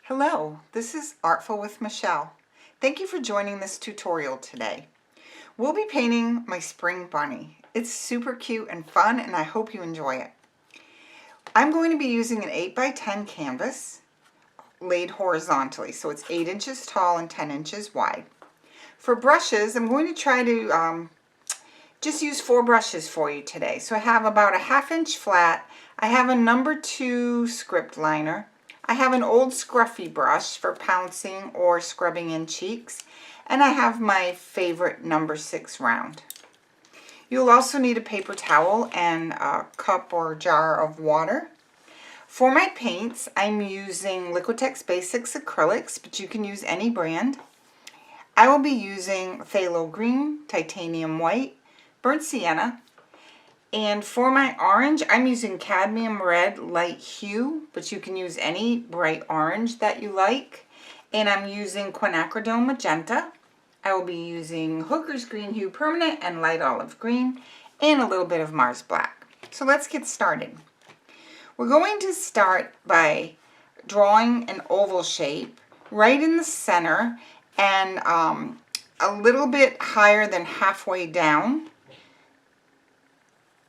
Hello, this is Artful with Michelle. Thank you for joining this tutorial today. We'll be painting my spring bunny. It's super cute and fun, and I hope you enjoy it. I'm going to be using an 8x10 canvas laid horizontally, so it's 8 inches tall and 10 inches wide. For brushes, I'm going to try to just use 4 brushes for you today. So I have about a 1/2 inch flat. I have a number 2 script liner. I have an old scruffy brush for pouncing or scrubbing in cheeks. And I have my favorite number 6 round. You'll also need a paper towel and a cup or jar of water. For my paints, I'm using Liquitex Basics acrylics, but you can use any brand. I will be using Phthalo Green, Titanium White, Burnt Sienna. And for my orange, I'm using Cadmium Red Light hue, but you can use any bright orange that you like. And I'm using Quinacridone Magenta. I will be using Hooker's Green Hue Permanent and Light Olive Green, and a little bit of Mars Black. So let's get started. We're going to start by drawing an oval shape right in the center and a little bit higher than halfway down.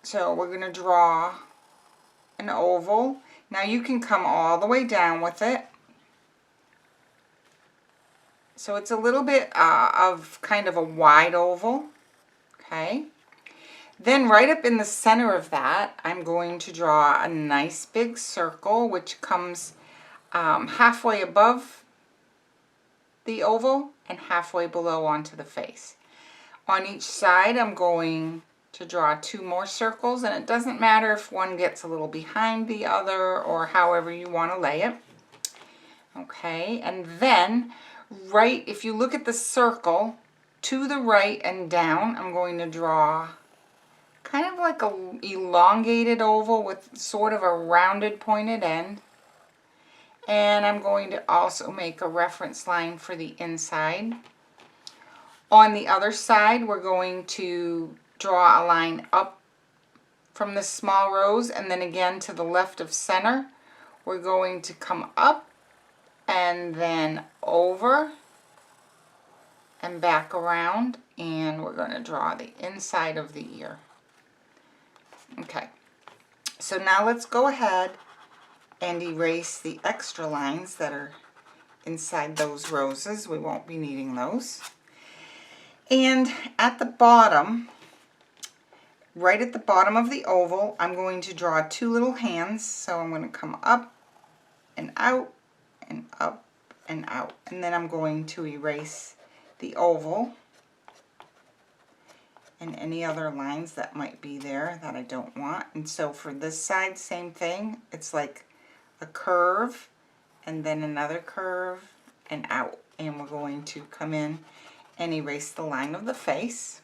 So we're going to draw an oval. Now you can come all the way down with it. So it's a little bit of kind of a wide oval. Okay. Then right up in the center of that, I'm going to draw a nice big circle, which comes halfway above the oval and halfway below onto the face. On each side, I'm going to draw 2 more circles, and it doesn't matter if one gets a little behind the other or however you want to lay it. Okay, and then right, if you look at the circle to the right and down, I'm going to draw kind of like a elongated oval with sort of a rounded pointed end. And I'm going to also make a reference line for the inside. On the other side, we're going to draw a line up from the small rose, and then again to the left of center. We're going to come up and then over and back around, and we're going to draw the inside of the ear. Okay, so now let's go ahead and erase the extra lines that are inside those roses. We won't be needing those. And at the bottom, right at the bottom of the oval, I'm going to draw 2 little hands. So I'm going to come up and out and up and out. And then I'm going to erase the oval and any other lines that might be there that I don't want. And so for this side, same thing. It's like a curve and then another curve and out. And we're going to come in and erase the line of the face.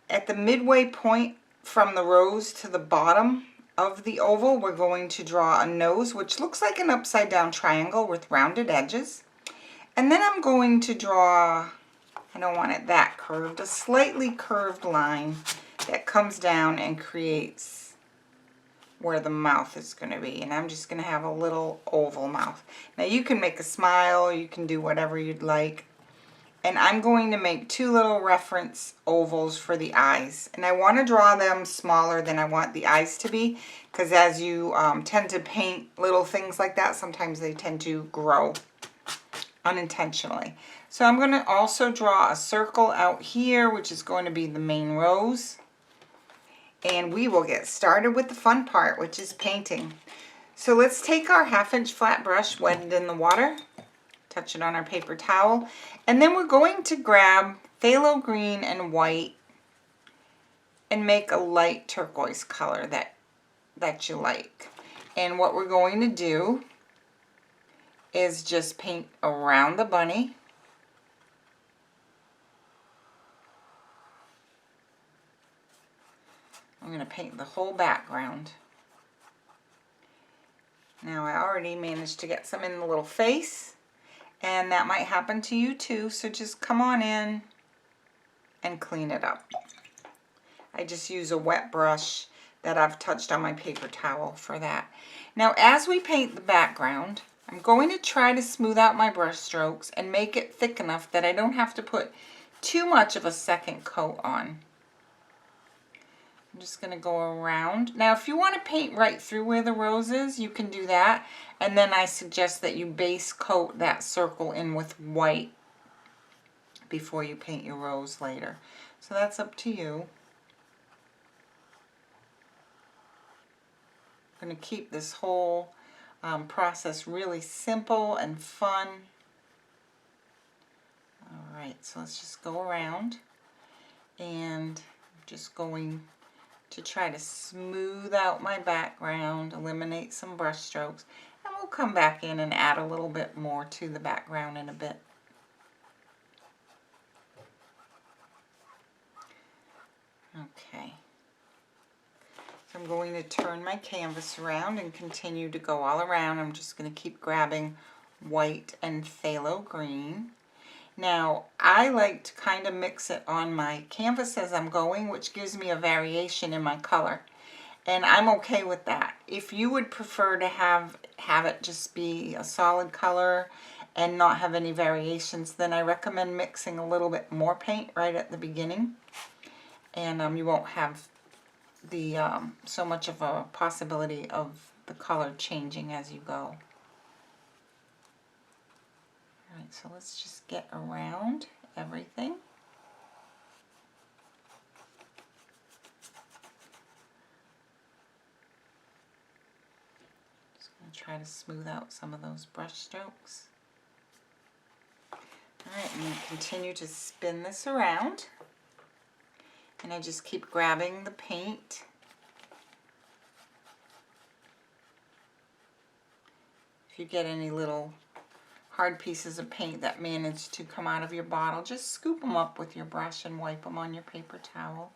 At the midway point from the rose to the bottom of the oval, we're going to draw a nose, which looks like an upside down triangle with rounded edges. And then I'm going to draw, I don't want it that curved, a slightly curved line that comes down and creates where the mouth is going to be. And I'm just going to have a little oval mouth. Now you can make a smile, you can do whatever you'd like. And I'm going to make 2 little reference ovals for the eyes. And I want to draw them smaller than I want the eyes to be, because as you tend to paint little things like that, sometimes they tend to grow unintentionally. So I'm going to also draw a circle out here, which is going to be the main rose. And we will get started with the fun part, which is painting. So let's take our 1/2 inch flat brush, wet in the water, touch it on our paper towel, and then we're going to grab phthalo green and white and make a light turquoise color that you like. And what we're going to do is just paint around the bunny. I'm going to paint the whole background. Now I already managed to get some in the little face, and that might happen to you too, so just come on in and clean it up. I just use a wet brush that I've touched on my paper towel for that. Now as we paint the background, I'm going to try to smooth out my brush strokes and make it thick enough that I don't have to put too much of a second coat on. I'm just going to go around. Now, if you want to paint right through where the rose is, you can do that. And then I suggest that you base coat that circle in with white before you paint your rose later. So that's up to you. I'm going to keep this whole process really simple and fun. All right, so let's just go around, and I'm just going to try to smooth out my background, eliminate some brush strokes, and we'll come back in and add a little bit more to the background in a bit. Okay. So I'm going to turn my canvas around and continue to go all around. I'm just going to keep grabbing white and phthalo green. Now, I like to kind of mix it on my canvas as I'm going, which gives me a variation in my color. And I'm okay with that. If you would prefer to have it just be a solid color and not have any variations, then I recommend mixing a little bit more paint right at the beginning. And you won't have the so much of a possibility of the color changing as you go. Alright, so let's just get around everything. Just going to try to smooth out some of those brush strokes. Alright, I'm going to continue to spin this around. And I just keep grabbing the paint. If you get any little hard pieces of paint that manage to come out of your bottle, just scoop them up with your brush and wipe them on your paper towel.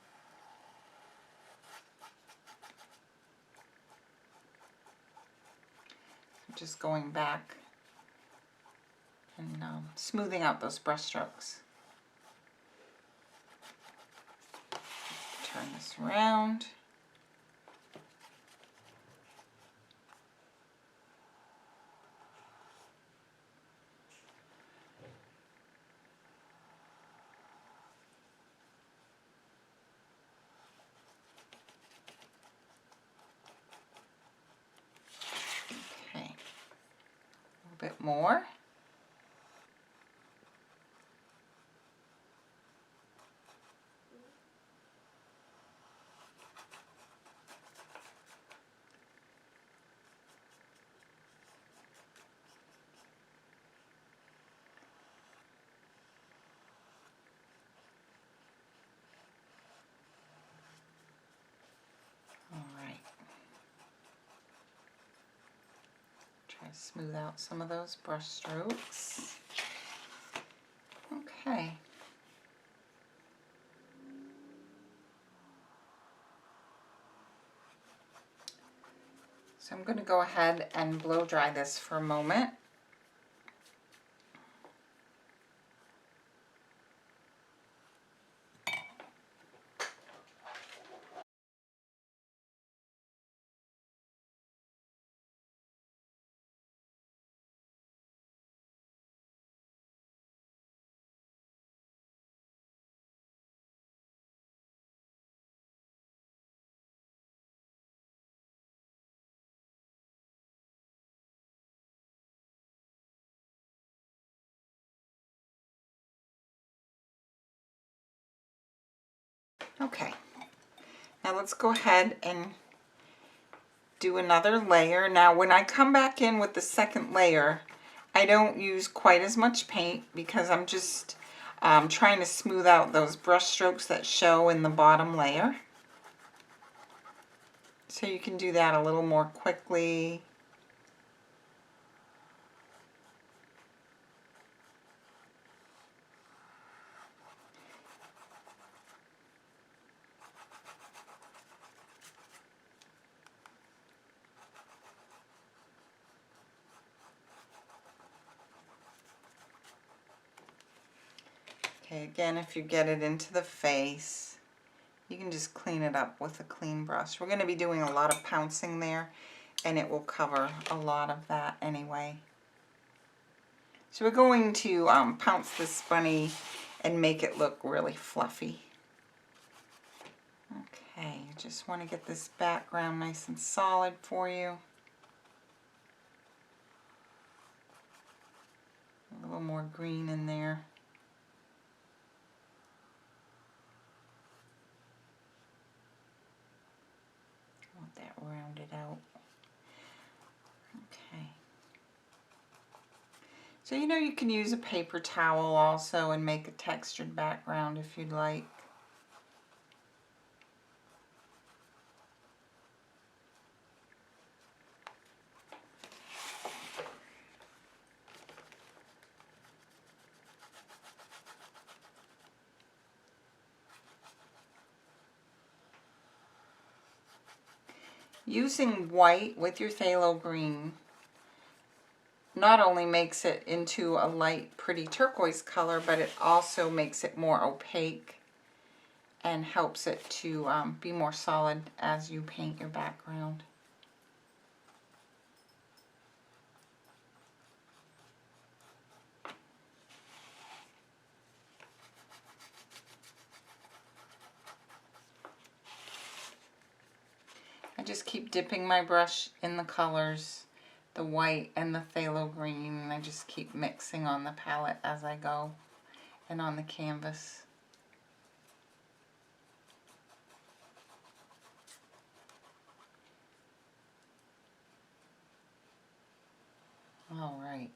Just going back and smoothing out those brush strokes. Turn this around. Okay, a little bit more. Try to smooth out some of those brush strokes. Okay. So I'm going to go ahead and blow dry this for a moment. Okay, now let's go ahead and do another layer. Now when I come back in with the second layer, I don't use quite as much paint because I'm just trying to smooth out those brush strokes that show in the bottom layer. So you can do that a little more quickly. Okay, again, if you get it into the face, you can just clean it up with a clean brush. We're going to be doing a lot of pouncing there, and it will cover a lot of that anyway. So we're going to pounce this bunny and make it look really fluffy. Okay, just want to get this background nice and solid for you. A little more green in there. I want that rounded out. Okay. So you know you can use a paper towel also and make a textured background if you'd like. Using white with your phthalo green not only makes it into a light, pretty turquoise color, but it also makes it more opaque and helps it to be more solid as you paint your background. I just keep dipping my brush in the colors, the white and the phthalo green, and I just keep mixing on the palette as I go and on the canvas. All right.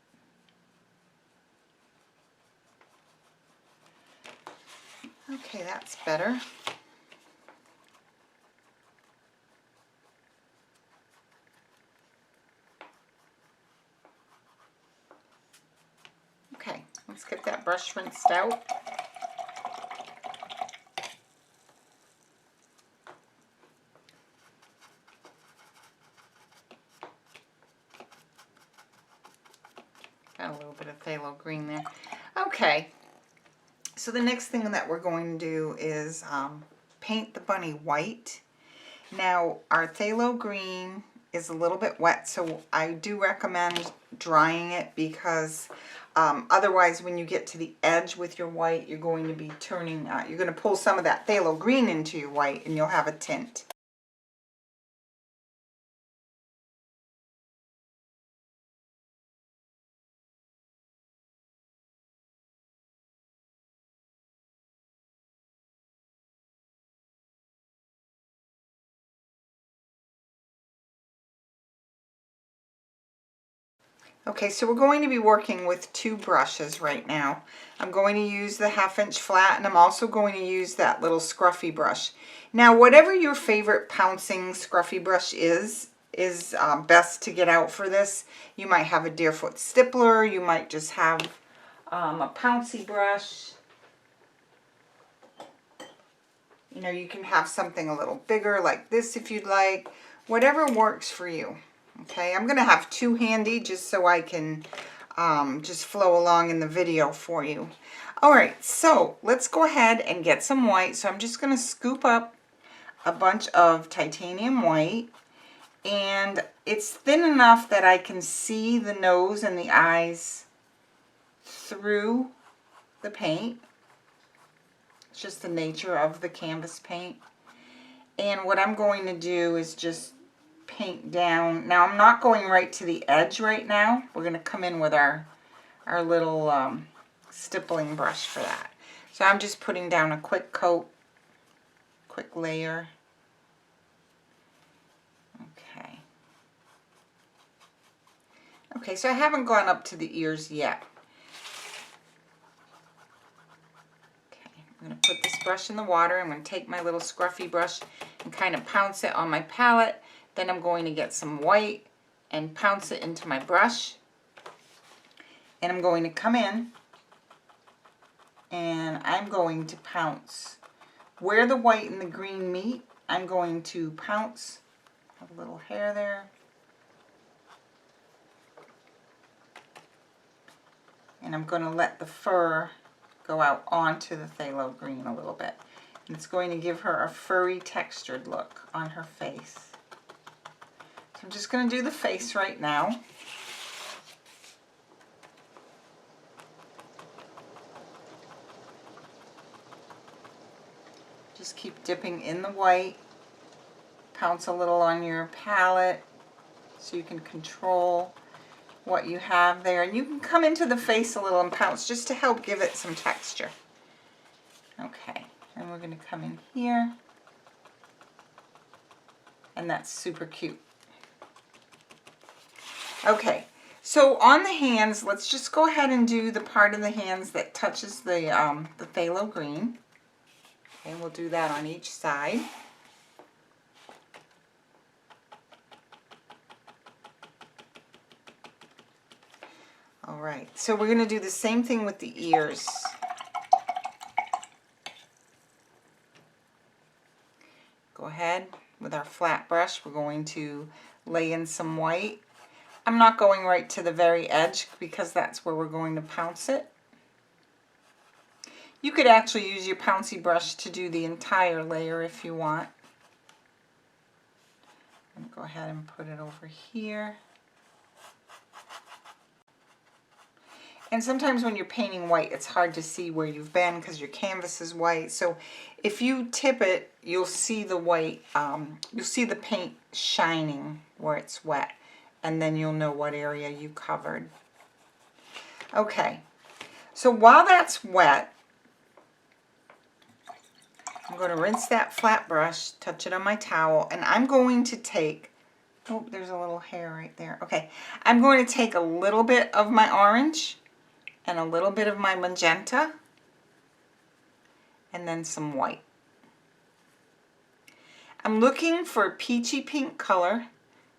Okay, that's better. Okay, let's get that brush rinsed out. Got a little bit of phthalo green there. Okay, so the next thing that we're going to do is paint the bunny white. Now, our phthalo green is a little bit wet, so I do recommend drying it because otherwise when you get to the edge with your white, you're going to be turning, you're going to pull some of that phthalo green into your white and you'll have a tint. Okay, so we're going to be working with two brushes right now. I'm going to use the 1/2 inch flat, and I'm also going to use that little scruffy brush. Now, whatever your favorite pouncing scruffy brush is best to get out for this. You might have a Deerfoot stippler, you might just have a pouncy brush. You know, you can have something a little bigger like this if you'd like. Whatever works for you. Okay, I'm going to have two handy just so I can just flow along in the video for you. All right, so let's go ahead and get some white. So I'm just going to scoop up a bunch of titanium white. And it's thin enough that I can see the nose and the eyes through the paint. It's just the nature of the canvas paint. And what I'm going to do is just paint down. Now I'm not going right to the edge right now. We're going to come in with our little stippling brush for that. So I'm just putting down a quick coat, quick layer. Okay. Okay, so I haven't gone up to the ears yet. Okay, I'm going to put this brush in the water. I'm going to take my little scruffy brush and kind of pounce it on my palette. Then I'm going to get some white and pounce it into my brush. And I'm going to come in and I'm going to pounce. Where the white and the green meet, I'm going to pounce. Have a little hair there. And I'm going to let the fur go out onto the phthalo green a little bit. And it's going to give her a furry textured look on her face. So I'm just going to do the face right now. Just keep dipping in the white. Pounce a little on your palette so you can control what you have there. And you can come into the face a little and pounce just to help give it some texture. Okay, and we're going to come in here. And that's super cute. Okay, so on the hands, let's just go ahead and do the part of the hands that touches the phthalo green. Okay, we'll do that on each side. All right, so we're going to do the same thing with the ears. Go ahead with our flat brush. We're going to lay in some white. I'm not going right to the very edge because that's where we're going to pounce it. You could actually use your pouncy brush to do the entire layer if you want. I'm going to go ahead and put it over here. And sometimes when you're painting white, it's hard to see where you've been because your canvas is white. So if you tip it, you'll see the white, you'll see the paint shining where it's wet. And then you'll know what area you covered. Okay, so while that's wet, I'm going to rinse that flat brush, touch it on my towel, and I'm going to take, oh, there's a little hair right there. Okay, I'm going to take a little bit of my orange and a little bit of my magenta, and then some white. I'm looking for a peachy pink color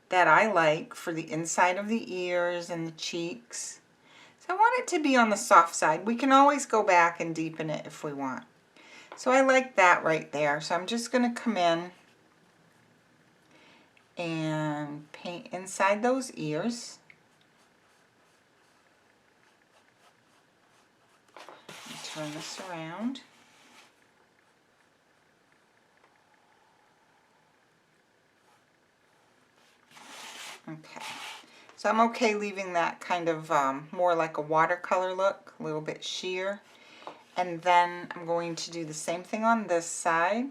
that I like for the inside of the ears and the cheeks. So I want it to be on the soft side. We can always go back and deepen it if we want. So I like that right there. So I'm just going to come in and paint inside those ears. Turn this around. Okay, so I'm okay leaving that kind of more like a watercolor look, a little bit sheer. And then I'm going to do the same thing on this side.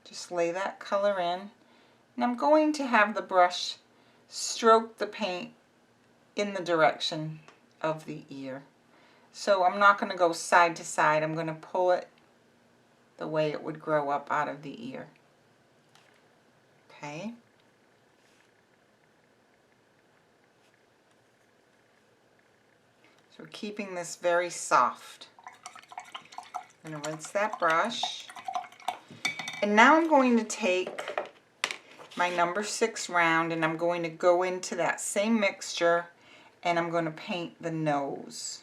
Just lay that color in. And I'm going to have the brush stroke the paint in the direction of the ear. So I'm not going to go side to side. I'm going to pull it the way it would grow up out of the ear. Okay. So we're keeping this very soft. I'm going to rinse that brush. And now I'm going to take my number 6 round and I'm going to go into that same mixture and I'm going to paint the nose.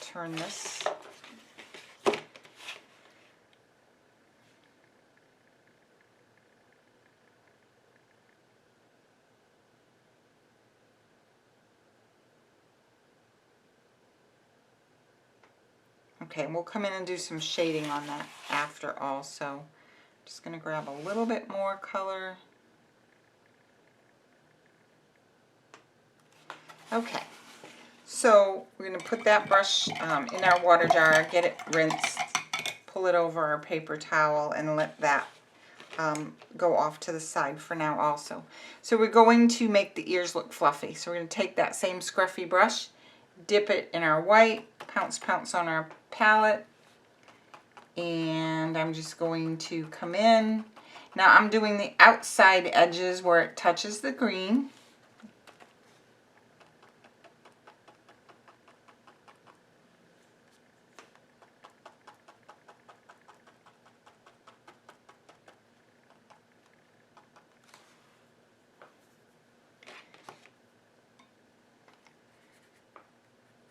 Turn this. Okay, we'll come in and do some shading on that after also. I'm just going to grab a little bit more color. Okay, so we're going to put that brush in our water jar, get it rinsed, pull it over our paper towel, and let that go off to the side for now also. So we're going to make the ears look fluffy. So we're going to take that same scruffy brush, dip it in our white, pounce, pounce on our palette, and I'm just going to come in. Now I'm doing the outside edges where it touches the green.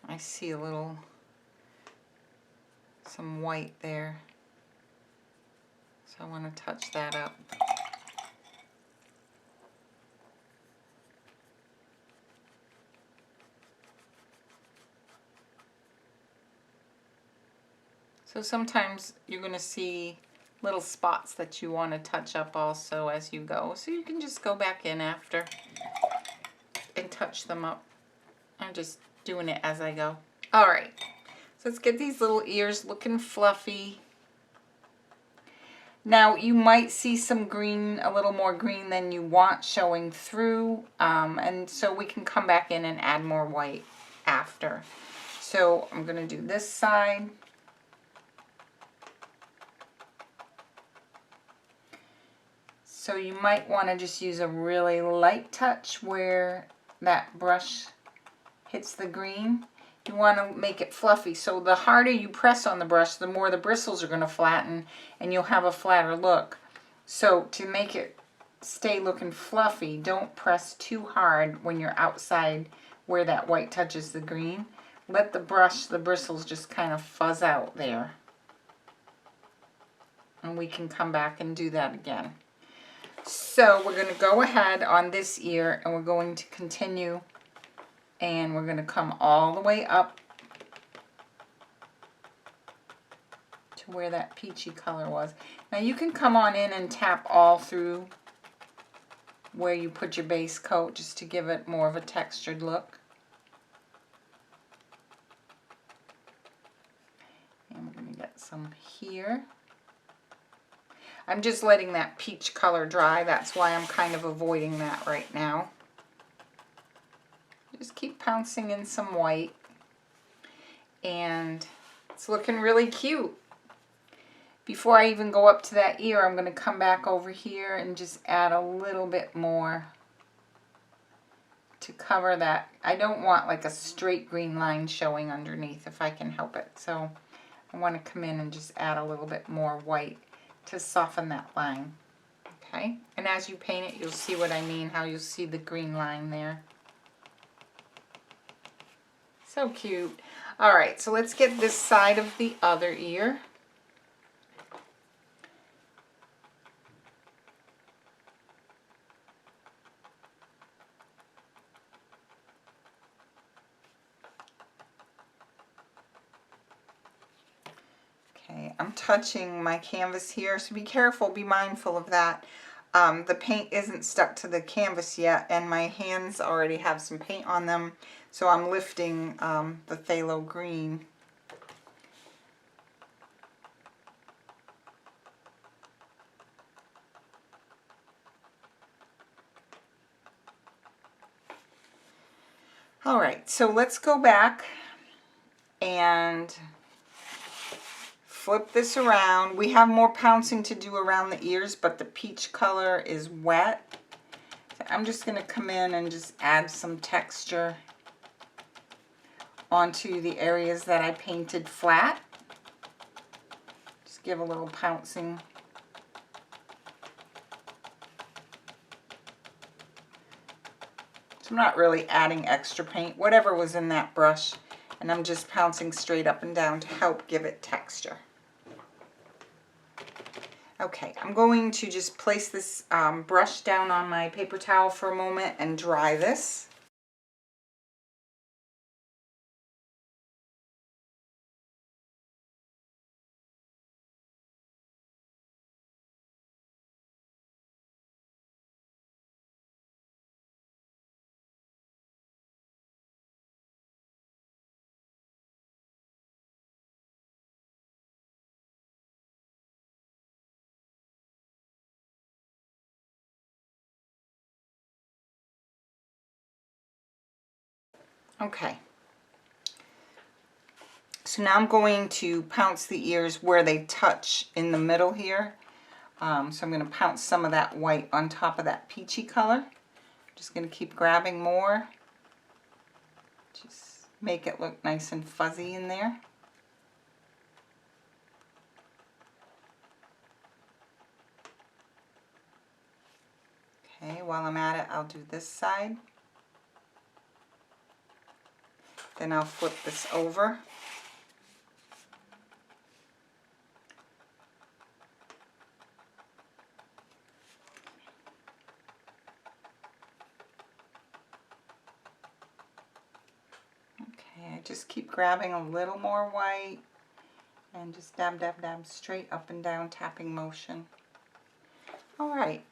I see a little, some white there, so I want to touch that up. So sometimes you're going to see little spots that you want to touch up also as you go. So you can just go back in after and touch them up. I'm just doing it as I go. All right, so let's get these little ears looking fluffy. Now you might see some green, a little more green than you want showing through, and so we can come back in and add more white after. So I'm going to do this side. So you might want to just use a really light touch where that brush hits the green. You want to make it fluffy. So the harder you press on the brush, the more the bristles are going to flatten and you'll have a flatter look. So to make it stay looking fluffy, don't press too hard when you're outside where that white touches the green. Let the brush, the bristles just kind of fuzz out there. And we can come back and do that again. So we're going to go ahead on this ear and we're going to continue, and we're going to come all the way up to where that peachy color was. Now you can come on in and tap all through where you put your base coat just to give it more of a textured look. And we're going to get some here. I'm just letting that peach color dry. That's why I'm kind of avoiding that right now. Just keep pouncing in some white. And it's looking really cute. Before I even go up to that ear, I'm going to come back over here and just add a little bit more to cover that. I don't want like a straight green line showing underneath if I can help it. So I want to come in and just add a little bit more white to soften that line. Okay, and as you paint it, you'll see what I mean, how you'll see the green line there. So cute. All right, so let's get this side of the other ear. Okay, I'm touching my canvas here, so be careful, be mindful of that. The paint isn't stuck to the canvas yet, and my hands already have some paint on them, so I'm lifting the Phthalo Green. All right, so let's go back and flip this around. We have more pouncing to do around the ears, but the peach color is wet. So I'm just going to come in and just add some texture onto the areas that I painted flat. Just give a little pouncing. So I'm not really adding extra paint, whatever was in that brush, and I'm just pouncing straight up and down to help give it texture. Okay, I'm going to just place this brush down on my paper towel for a moment and dry this. Okay. So now I'm going to pounce the ears where they touch in the middle here. So I'm going to pounce some of that white on top of that peachy color. Just going to keep grabbing more. Just make it look nice and fuzzy in there. Okay, while I'm at it, I'll do this side. Then I'll flip this over. Okay, I just keep grabbing a little more white And just dab, dab, dab, straight up and down tapping motion. All right.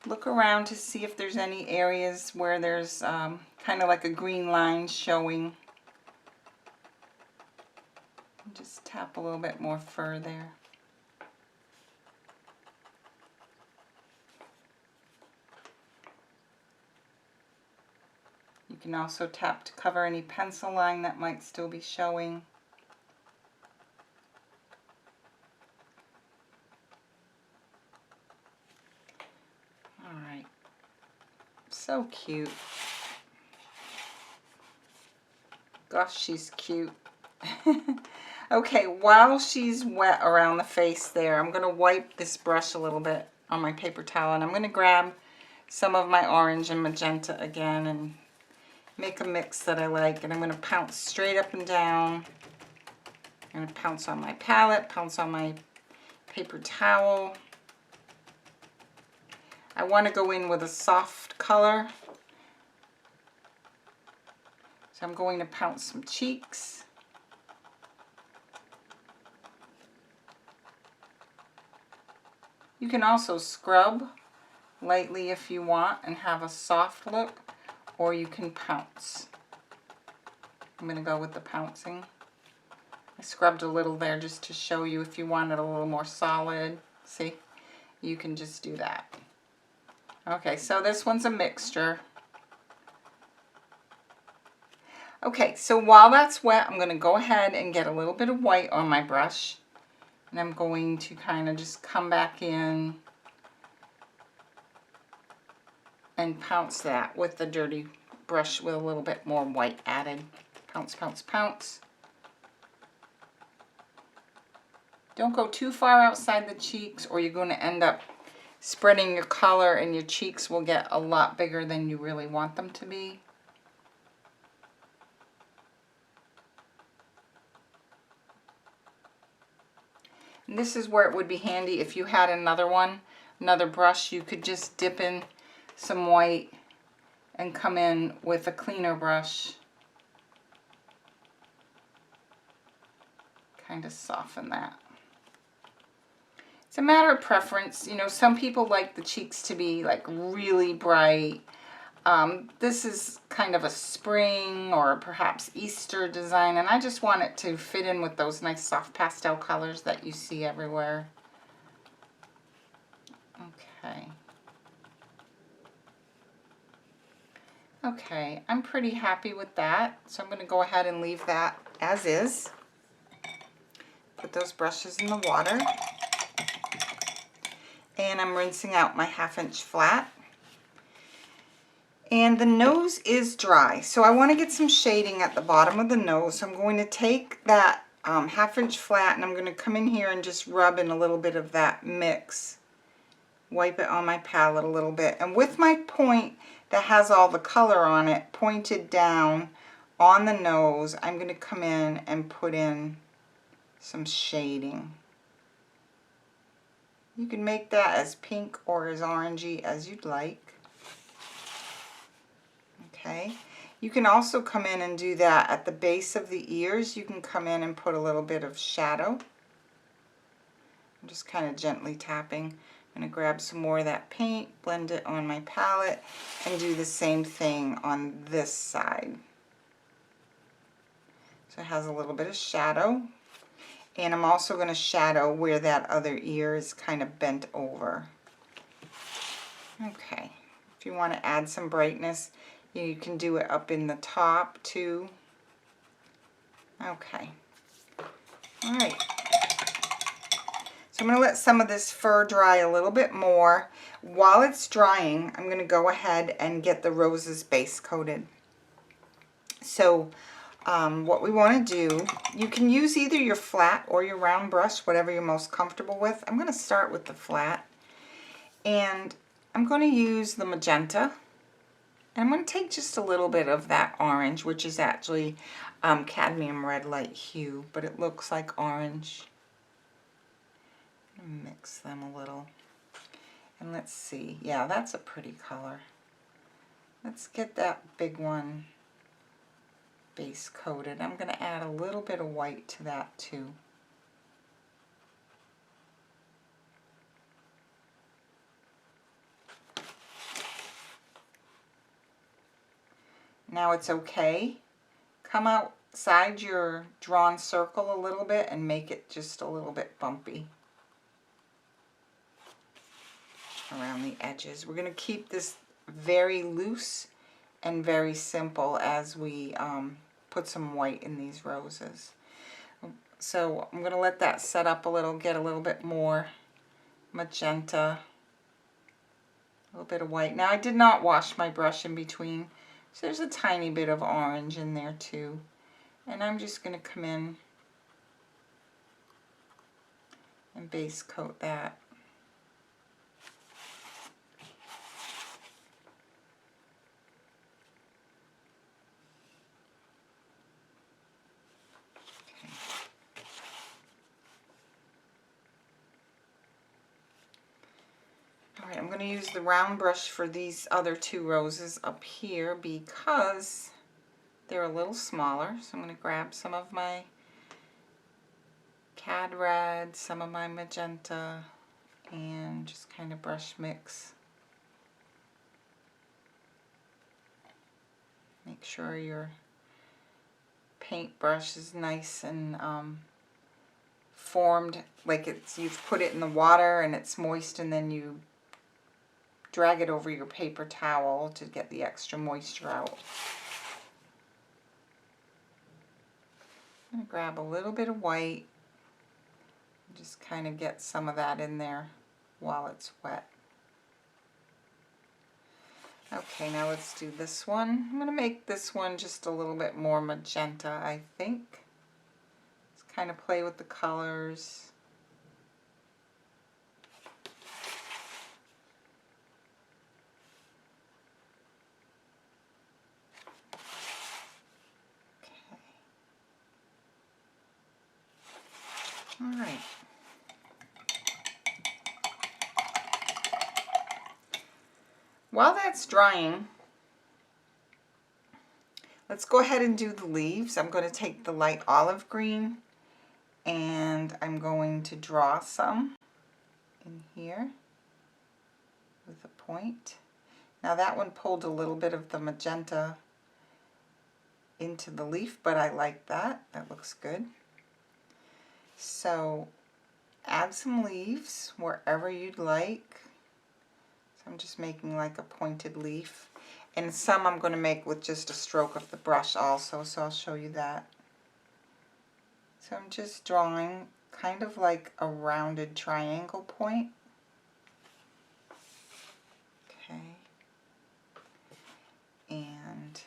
Look around to see if there's any areas where there's kind of like a green line showing. Just tap a little bit more fur there. You can also tap to cover any pencil line that might still be showing. All right. So cute. Gosh, she's cute. Okay, while she's wet around the face there, I'm going to wipe this brush a little bit on my paper towel, and I'm going to grab some of my orange and magenta again and make a mix that I like, and I'm going to pounce straight up and down. I'm going to pounce on my palette, pounce on my paper towel. I want to go in with a soft color, so I'm going to pounce some cheeks. You can also scrub lightly if you want and have a soft look, or you can pounce. I'm going to go with the pouncing. I scrubbed a little there just to show you if you want it a little more solid. See, you can just do that. Okay, so this one's a mixture. Okay, so while that's wet, I'm going to go ahead and get a little bit of white on my brush. And I'm going to kind of just come back in and pounce that with the dirty brush with a little bit more white added. Pounce, pounce, pounce. Don't go too far outside the cheeks, or you're going to end up spreading your color and your cheeks will get a lot bigger than you really want them to be. And this is where it would be handy if you had another one, another brush, you could just dip in some white and come in with a cleaner brush. Kind of soften that. It's a matter of preference. You know, some people like the cheeks to be like really bright. This is kind of a spring or perhaps Easter design, and I just want it to fit in with those nice soft pastel colors that you see everywhere. Okay. Okay, I'm pretty happy with that, so I'm going to go ahead and leave that as is. Put those brushes in the water. And I'm rinsing out my 1/2 inch flat. And the nose is dry, so I want to get some shading at the bottom of the nose. So I'm going to take that 1/2 inch flat and I'm going to come in here and just rub in a little bit of that mix. Wipe it on my palette a little bit. And with my point that has all the color on it pointed down on the nose, I'm going to come in and put in some shading. You can make that as pink or as orangey as you'd like. Okay. You can also come in and do that at the base of the ears. You can come in and put a little bit of shadow. I'm just kind of gently tapping. I'm going to grab some more of that paint, blend it on my palette, and do the same thing on this side. So it has a little bit of shadow. And I'm also going to shadow where that other ear is kind of bent over. Okay. If you want to add some brightness, you can do it up in the top too. Okay. All right. So I'm going to let some of this fur dry a little bit more. While it's drying, I'm going to go ahead and get the roses base coated. So what we want to do, you can use either your flat or your round brush, whatever you're most comfortable with. I'm going to start with the flat. And I'm going to use the magenta. And I'm going to take just a little bit of that orange, which is actually Cadmium Red Light hue, but it looks like orange. Mix them a little. And let's see. Yeah, that's a pretty color. Let's get that big one base coated. I'm going to add a little bit of white to that too. Now it's okay. Come outside your drawn circle a little bit and make it just a little bit bumpy around the edges. We're going to keep this very loose and very simple as we put some white in these roses. So I'm going to let that set up a little, get a little bit more magenta, a little bit of white. Now I did not wash my brush in between, so there's a tiny bit of orange in there too. And I'm just going to come in and base coat that. Alright, I'm going to use the round brush for these other two roses up here because they're a little smaller. So I'm going to grab some of my Cad Red, some of my Magenta, and just kind of brush mix. Make sure your paintbrush is nice and formed, like you've put it in the water and it's moist, and then you drag it over your paper towel to get the extra moisture out. I'm going to grab a little bit of white and just kind of get some of that in there while it's wet. Okay, now let's do this one. I'm going to make this one just a little bit more magenta, I think. Just kind of play with the colors. All right. While that's drying, let's go ahead and do the leaves. I'm going to take the light olive green and I'm going to draw some in here with a point. Now that one pulled a little bit of the magenta into the leaf, but I like that. That looks good. So add some leaves wherever you'd like. So I'm just making like a pointed leaf. And some I'm going to make with just a stroke of the brush also, so I'll show you that. So I'm just drawing kind of like a rounded triangle point. Okay. And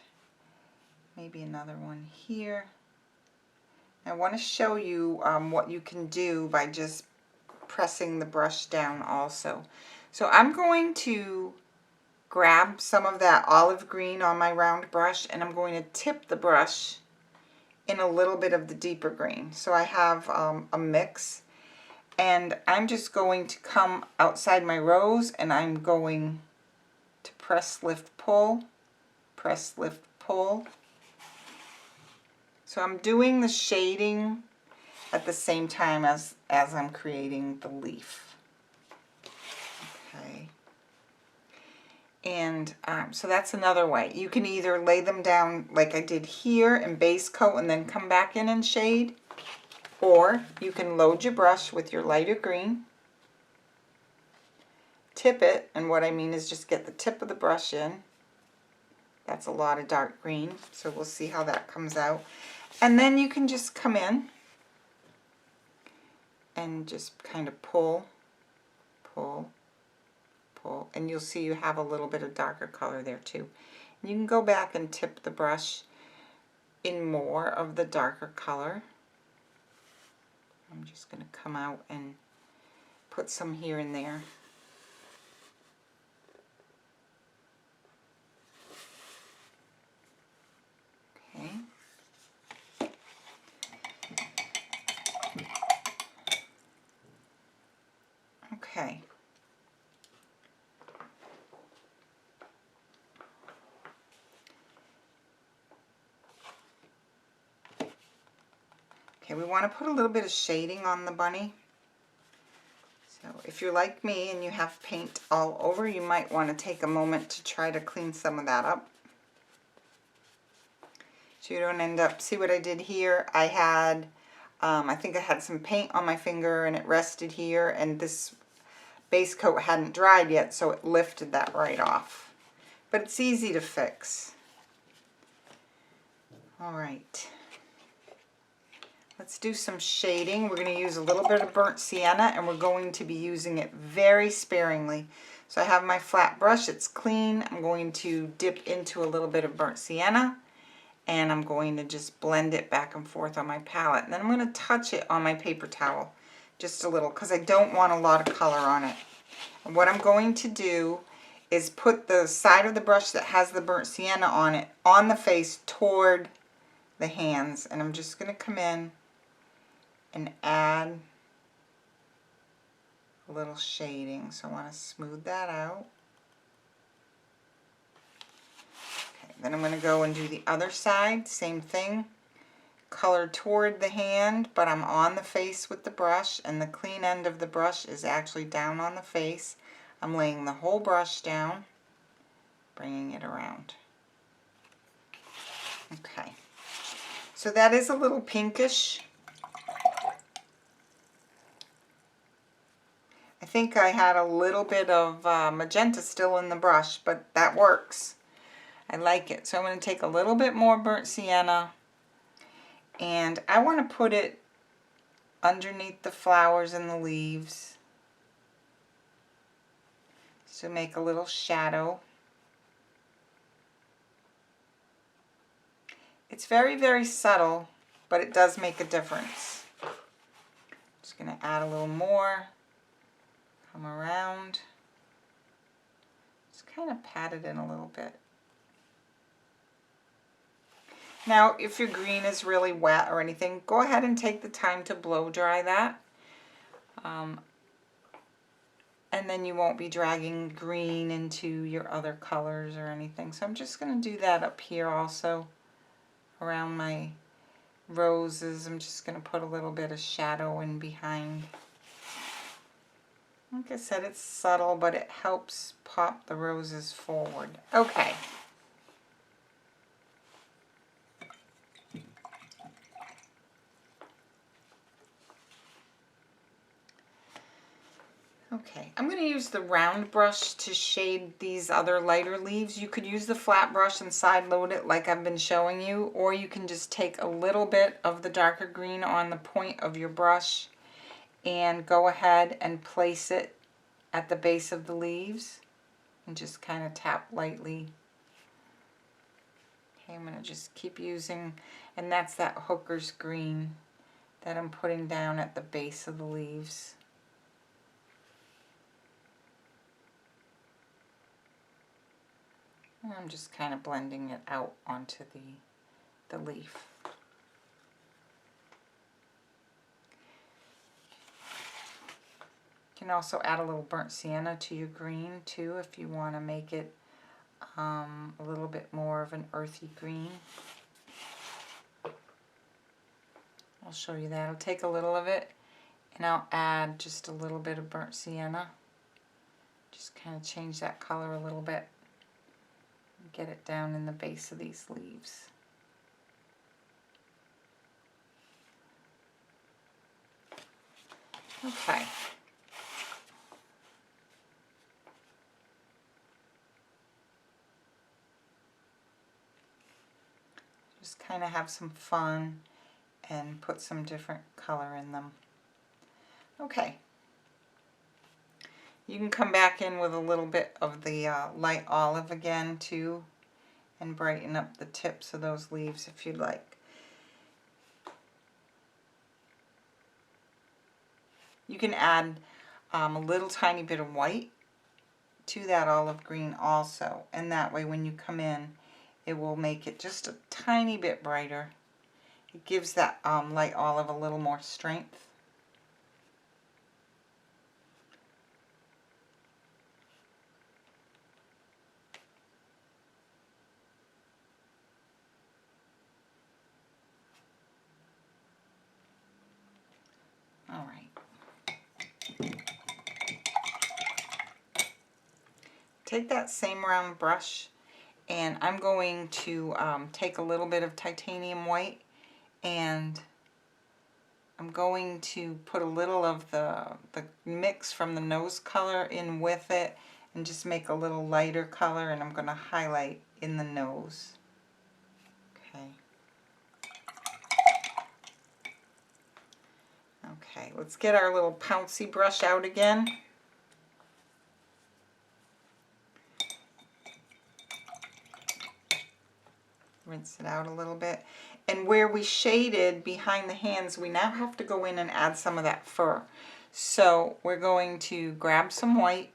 maybe another one here. I want to show you what you can do by just pressing the brush down also. So I'm going to grab some of that olive green on my round brush and I'm going to tip the brush in a little bit of the deeper green. So I have a mix, and I'm just going to come outside my rose and I'm going to press, lift, pull, press, lift, pull. So I'm doing the shading at the same time as I'm creating the leaf. Okay. And so that's another way. You can either lay them down like I did here and base coat and then come back in and shade, or you can load your brush with your lighter green, tip it, and what I mean is just get the tip of the brush in. That's a lot of dark green, so we'll see how that comes out. And then you can just come in and just kind of pull, pull, pull, and you'll see you have a little bit of darker color there too. And you can go back and tip the brush in more of the darker color. I'm just going to come out and put some here and there. Okay. Okay. Okay, we want to put a little bit of shading on the bunny. So if you're like me and you have paint all over, you might want to take a moment to try to clean some of that up. So you don't end up, see what I did here? I had, I think I had some paint on my finger and it rested here, and this base coat hadn't dried yet, so it lifted that right off. But it's easy to fix. All right. Let's do some shading. We're going to use a little bit of burnt sienna, and we're going to be using it very sparingly. So I have my flat brush, it's clean. I'm going to dip into a little bit of burnt sienna, and I'm going to just blend it back and forth on my palette. And then I'm going to touch it on my paper towel just a little, because I don't want a lot of color on it. And what I'm going to do is put the side of the brush that has the burnt sienna on it on the face toward the hands. And I'm just going to come in and add a little shading. So I want to smooth that out. Okay, then I'm going to go and do the other side, same thing. Color toward the hand, but I'm on the face with the brush, and the clean end of the brush is actually down on the face. I'm laying the whole brush down, bringing it around. Okay, so that is a little pinkish. I think I had a little bit of magenta still in the brush, but that works. I like it. So I'm going to take a little bit more burnt sienna, and I want to put it underneath the flowers and the leaves to make a little shadow. It's very, very subtle, but it does make a difference. Just going to add a little more, come around, just kind of pat it in a little bit. Now, if your green is really wet or anything, go ahead and take the time to blow dry that. And then you won't be dragging green into your other colors or anything. So I'm just going to do that up here also around my roses. I'm just going to put a little bit of shadow in behind. Like I said, it's subtle, but it helps pop the roses forward. Okay. Okay, I'm going to use the round brush to shade these other lighter leaves. You could use the flat brush and side load it like I've been showing you, or you can just take a little bit of the darker green on the point of your brush and go ahead and place it at the base of the leaves and just kind of tap lightly. Okay, I'm going to just keep using, and that's that hooker's green that I'm putting down at the base of the leaves. And I'm just kind of blending it out onto the leaf. You can also add a little burnt sienna to your green too if you want to make it a little bit more of an earthy green. I'll show you that. I'll take a little of it and I'll add just a little bit of burnt sienna. Just kind of change that color a little bit. Get it down in the base of these leaves. Okay. Just kind of have some fun and put some different color in them. Okay. You can come back in with a little bit of the light olive again too, and brighten up the tips of those leaves if you'd like. You can add a little tiny bit of white to that olive green also, and that way when you come in it will make it just a tiny bit brighter. It gives that light olive a little more strength. All right. Take that same round brush And I'm going to take a little bit of titanium white, and I'm going to put a little of the mix from the nose color in with it and just make a little lighter color, and I'm going to highlight in the nose. Okay. Okay, let's get our little pouncy brush out again. Rinse it out a little bit. And where we shaded behind the hands, we now have to go in and add some of that fur. So we're going to grab some white,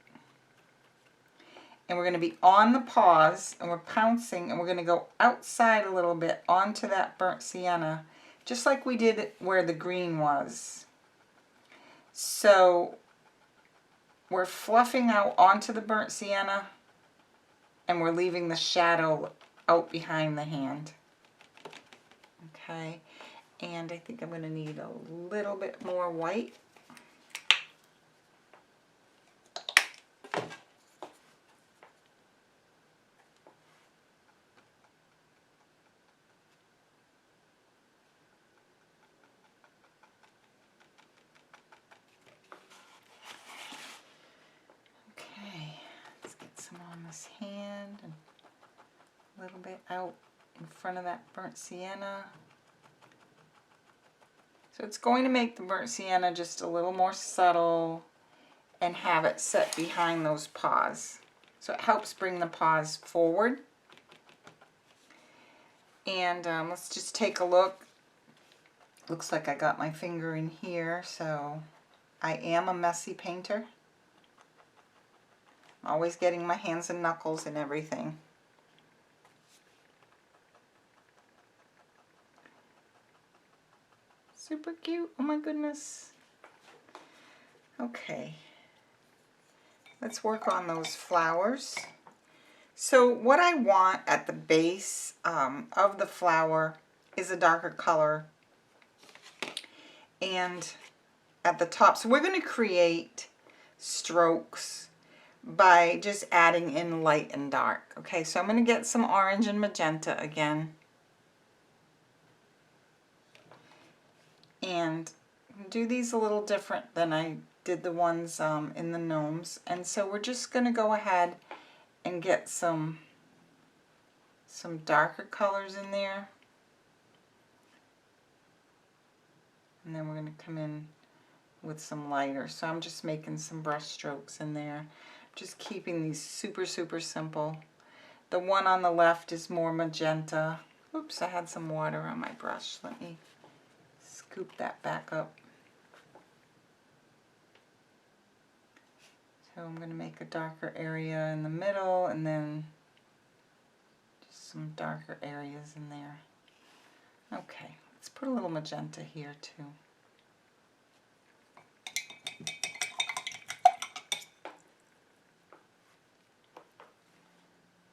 and we're going to be on the paws, and we're pouncing, and we're going to go outside a little bit onto that burnt sienna, just like we did where the green was. So we're fluffing out onto the burnt sienna, and we're leaving the shadow out behind the hand. Okay, and I think I'm going to need a little bit more white. Okay, let's get some on this hand and a little bit out in front of that burnt sienna. So it's going to make the burnt sienna just a little more subtle and have it set behind those paws. So it helps bring the paws forward. And let's just take a look. Looks like I got my finger in here, so I am a messy painter. I'm always getting my hands and knuckles and everything. Super cute. Oh my goodness. Okay. Let's work on those flowers. So what I want at the base of the flower is a darker color. And at the top, so we're going to create strokes by just adding in light and dark. Okay, so I'm going to get some orange and magenta again. And do these a little different than I did the ones in the gnomes. And so we're just going to go ahead and get some darker colors in there. And then we're going to come in with some lighter. So I'm just making some brush strokes in there. Just keeping these super, super simple. The one on the left is more magenta. Oops, I had some water on my brush. Let me scoop that back up. So I'm going to make a darker area in the middle, and then just some darker areas in there. Okay, let's put a little magenta here too.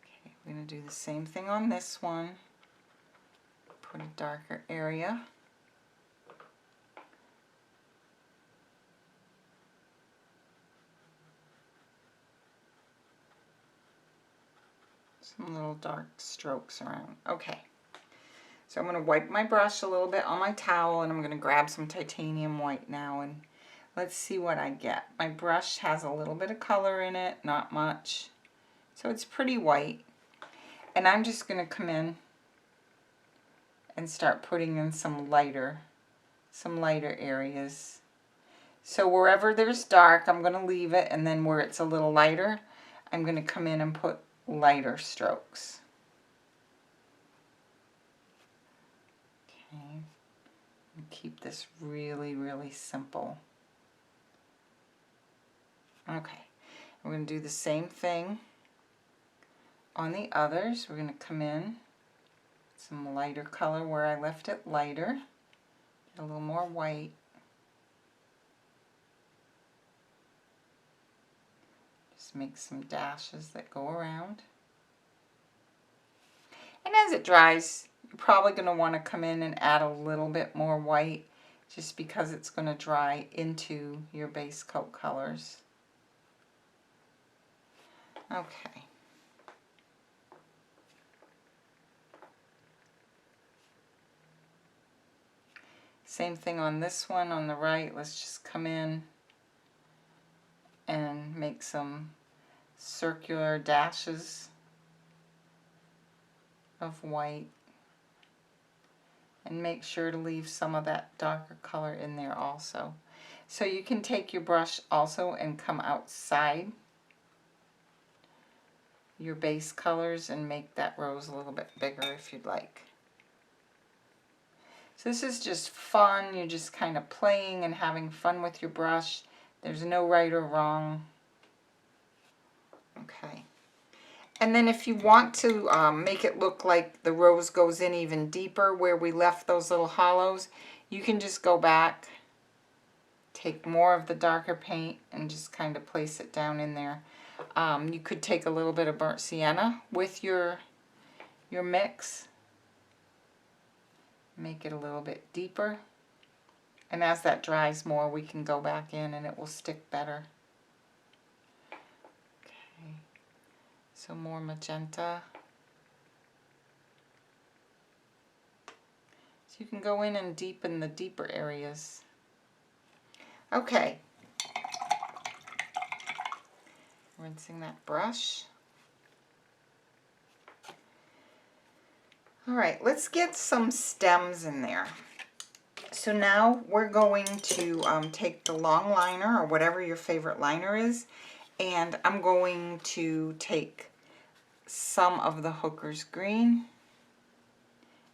Okay, we're going to do the same thing on this one. Put a darker area. Some little dark strokes around. Okay, so I'm going to wipe my brush a little bit on my towel, and I'm going to grab some titanium white now, and let's see what I get. My brush has a little bit of color in it, not much, so it's pretty white. And I'm just going to come in and start putting in some lighter areas. So wherever there's dark, I'm going to leave it, and then where it's a little lighter, I'm going to come in and put lighter strokes. Okay, and keep this really, really simple. Okay, we're going to do the same thing on the others. We're going to come in some lighter color where I left it lighter, a little more white. Make some dashes that go around. And as it dries, you're probably going to want to come in and add a little bit more white, just because it's going to dry into your base coat colors. Okay. Same thing on this one on the right. Let's just come in and make some circular dashes of white. And make sure to leave some of that darker color in there also. So you can take your brush also and come outside your base colors and make that rose a little bit bigger if you'd like. So this is just fun. You're just kind of playing and having fun with your brush. There's no right or wrong. Okay. And then if you want to make it look like the rose goes in even deeper where we left those little hollows, you can just go back, take more of the darker paint and just kind of place it down in there. You could take a little bit of burnt sienna with your mix, make it a little bit deeper, and as that dries more we can go back in and it will stick better. Okay, so more magenta. So you can go in and deepen the deeper areas. Okay, rinsing that brush. All right, let's get some stems in there. So now we're going to take the long liner or whatever your favorite liner is, and I'm going to take some of the Hooker's Green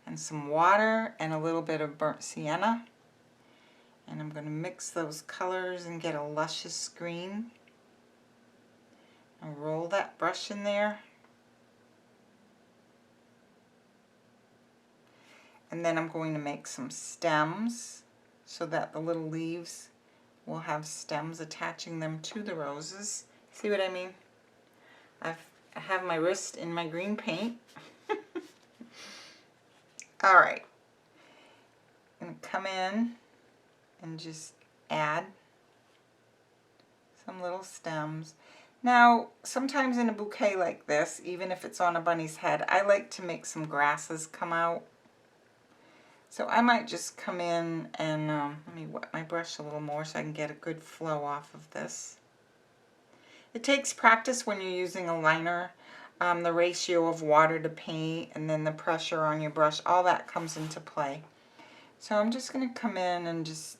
and some water and a little bit of burnt sienna, and I'm going to mix those colors and get a luscious green and roll that brush in there. And then I'm going to make some stems so that the little leaves will have stems attaching them to the roses. See what I mean? I have my wrist in my green paint. All right. I'm going to come in and just add some little stems. Now, sometimes in a bouquet like this, even if it's on a bunny's head, I like to make some grasses come out. So I might just come in and let me wet my brush a little more so I can get a good flow off of this. It takes practice when you're using a liner. The ratio of water to paint and then the pressure on your brush, all that comes into play. So I'm just going to come in and just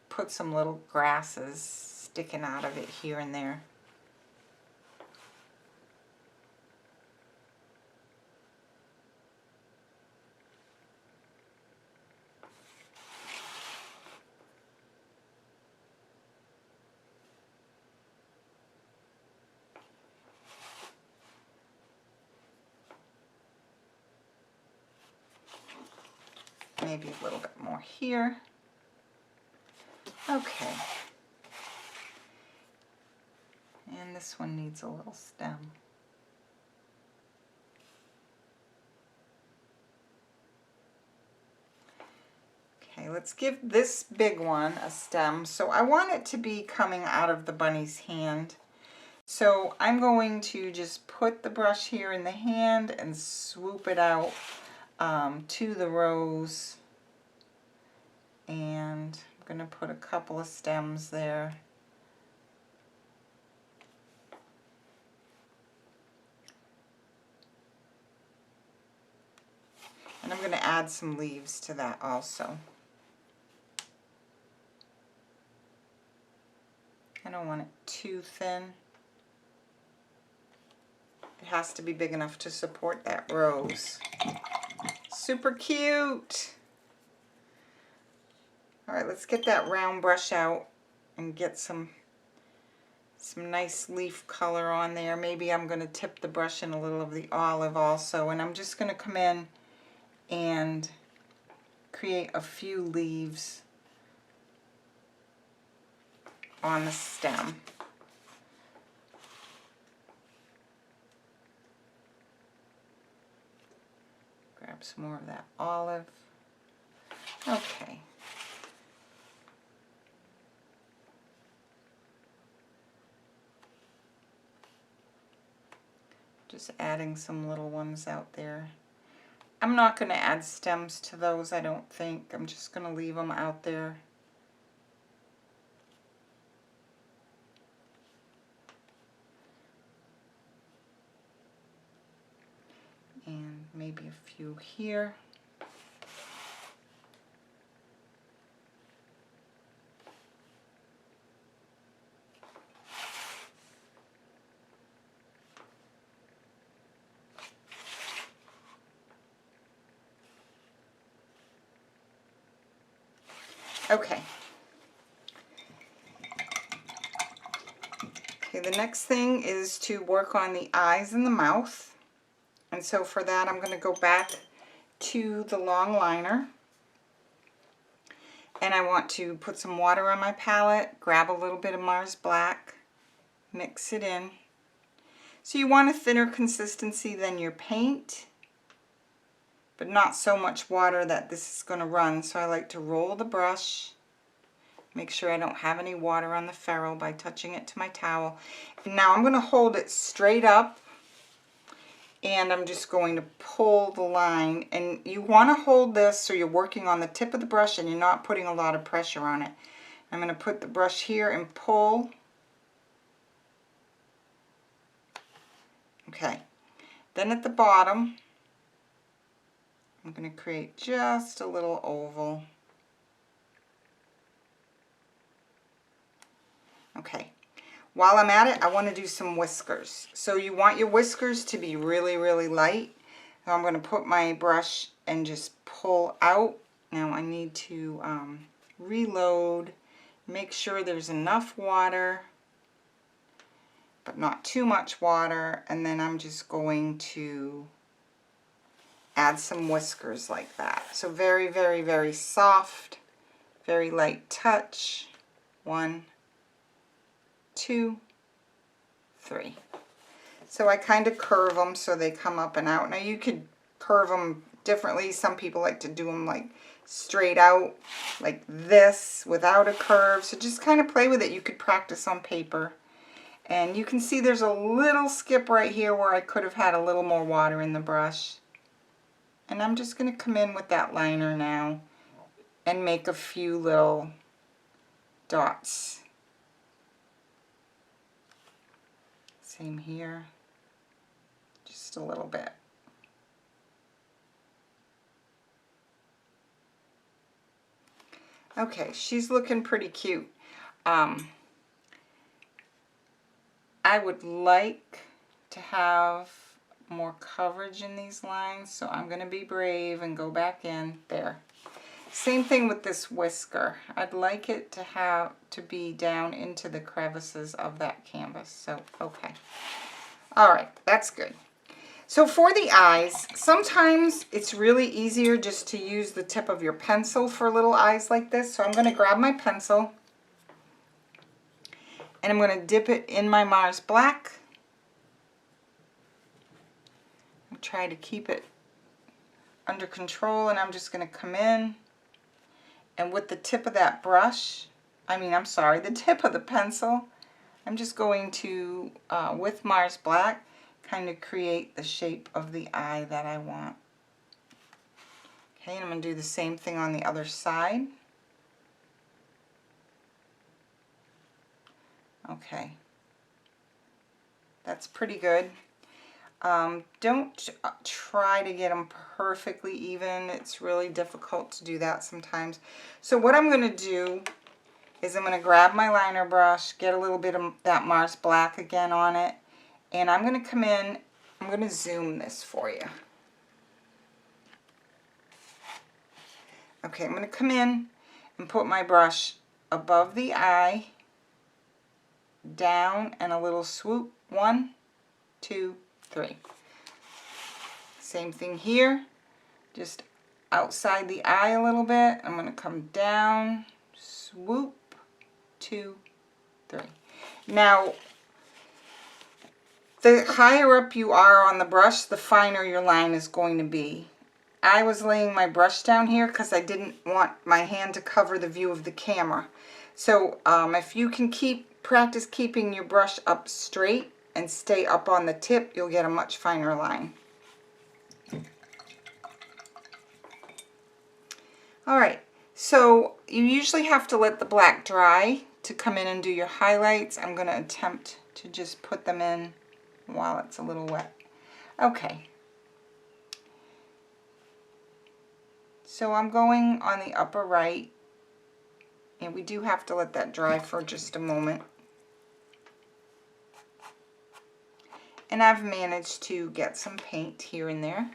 put some little grasses sticking out of it here and there. Maybe a little bit more here. Okay. And this one needs a little stem. Okay, let's give this big one a stem. So I want it to be coming out of the bunny's hand. So I'm going to just put the brush here in the hand and swoop it out to the rose. And I'm going to put a couple of stems there. And I'm going to add some leaves to that also. I don't want it too thin. It has to be big enough to support that rose. Super cute! Alright, let's get that round brush out and get some nice leaf color on there. Maybe I'm going to tip the brush in a little of the olive also. And I'm just going to come in and create a few leaves on the stem. Grab some more of that olive. Okay. Just adding some little ones out there. I'm not going to add stems to those, I don't think. I'm just going to leave them out there. And maybe a few here. Okay. Okay, the next thing is to work on the eyes and the mouth. And so for that, I'm going to go back to the long liner. And I want to put some water on my palette, grab a little bit of Mars Black, mix it in. So you want a thinner consistency than your paint, but not so much water that this is going to run. So I like to roll the brush, make sure I don't have any water on the ferrule by touching it to my towel. And now I'm going to hold it straight up, and I'm just going to pull the line. And you want to hold this so you're working on the tip of the brush and you're not putting a lot of pressure on it. I'm going to put the brush here and pull. Okay. Then at the bottom, I'm going to create just a little oval. Okay. While I'm at it, I want to do some whiskers. So you want your whiskers to be really, really light. So I'm going to put my brush and just pull out. Now I need to reload, make sure there's enough water, but not too much water. And then I'm just going to add some whiskers like that. So very, very, very soft, very light touch. 1, 2, 3. So I kind of curve them so they come up and out. Now you could curve them differently. Some people like to do them like straight out like this without a curve. So just kind of play with it. You could practice on paper. And you can see there's a little skip right here where I could have had a little more water in the brush. And I'm just going to come in with that liner now and make a few little dots. Same here, just a little bit. Okay, she's looking pretty cute. I would like to have more coverage in these lines, so I'm going to be brave and go back in there. Same thing with this whisker. I'd like it to be down into the crevices of that canvas. So, okay. All right, that's good. So for the eyes, sometimes it's really easier just to use the tip of your pencil for little eyes like this. So I'm going to grab my pencil and I'm going to dip it in my Mars Black. I'll try to keep it under control, and I'm just going to come in. And with the tip of that brush, the tip of the pencil, I'm just going to, with Mars Black, kind of create the shape of the eye that I want. Okay, and I'm going to do the same thing on the other side. Okay, that's pretty good. Don't try to get them perfectly even. It's really difficult to do that sometimes. So what I'm going to do is I'm going to grab my liner brush, get a little bit of that Mars Black again on it, and I'm going to come in, I'm going to zoom this for you. Okay, I'm going to come in and put my brush above the eye, down, and a little swoop. 1, 2, 3. Same thing here, just outside the eye a little bit. I'm going to come down, swoop, 2, 3. Now, the higher up you are on the brush, the finer your line is going to be. I was laying my brush down here because I didn't want my hand to cover the view of the camera. So if you can practice keeping your brush up straight and stay up on the tip, you'll get a much finer line. All right, so you usually have to let the black dry to come in and do your highlights. I'm going to attempt to just put them in while it's a little wet. Okay. So I'm going on the upper right, and we do have to let that dry for just a moment. And I've managed to get some paint here and there.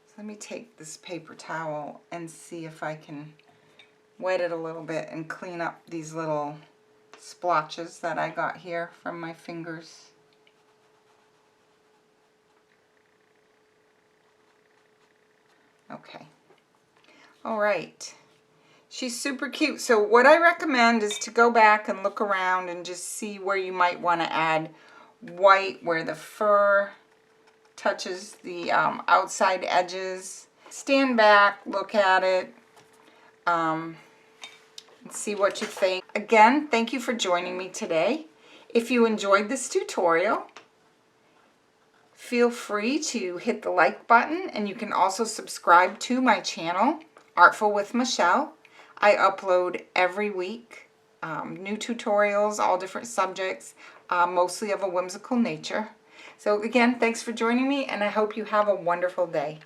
So let me take this paper towel and see if I can wet it a little bit and clean up these little splotches that I got here from my fingers. Okay. All right. She's super cute. So what I recommend is to go back and look around and just see where you might want to add white, where the fur touches the outside edges. Stand back, look at it, and see what you think. Again, thank you for joining me today. If you enjoyed this tutorial, feel free to hit the like button, and you can also subscribe to my channel, Artful with Michelle. I upload every week new tutorials, all different subjects, mostly of a whimsical nature. So again, thanks for joining me, and I hope you have a wonderful day.